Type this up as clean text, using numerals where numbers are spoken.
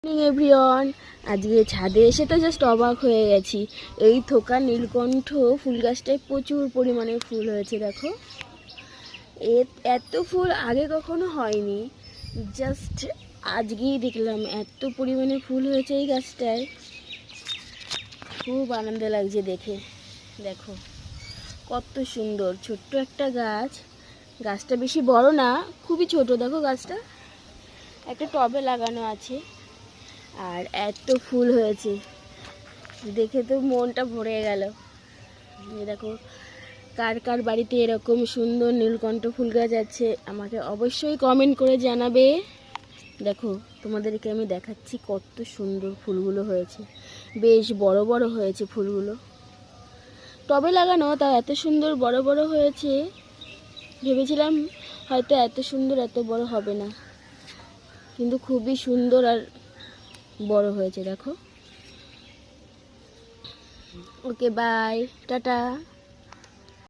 Everyone, আজকে ছাদে এসে তো জাস্ট অবাক হয়ে গেছি। এই থোকা নীলকণ্ঠ ফুল গাছটায় প্রচুর পরিমাণে ফুল হয়েছে। দেখো, এত ফুল আগে কখনো হয়নি, জাস্ট আজকেই দেখলাম এত পরিমাণে ফুল হয়েছে এই গাছটায়। খুব আনন্দ লাগছে দেখে। দেখো কত সুন্দর, ছোট্ট একটা গাছ। গাছটা বেশি বড় না, খুবই ছোট। দেখো গাছটা একটা টবে লাগানো আছে, আর এত ফুল হয়েছে দেখে তো মনটা ভরে গেল। দেখো, কার কার বাড়িতে এরকম সুন্দর নীলকণ্ঠ ফুল গাছ আছে আমাকে অবশ্যই কমেন্ট করে জানাবে। দেখো, তোমাদেরকে আমি দেখাচ্ছি কত সুন্দর ফুলগুলো হয়েছে, বেশ বড় বড় হয়েছে ফুলগুলো। টবে লাগানো, তা এত সুন্দর বড় বড় হয়েছে। ভেবেছিলাম হয়তো এত সুন্দর এত বড় হবে না, কিন্তু খুবই সুন্দর আর বড় হয়েছে। দেখো, ওকে বাই, টাটা।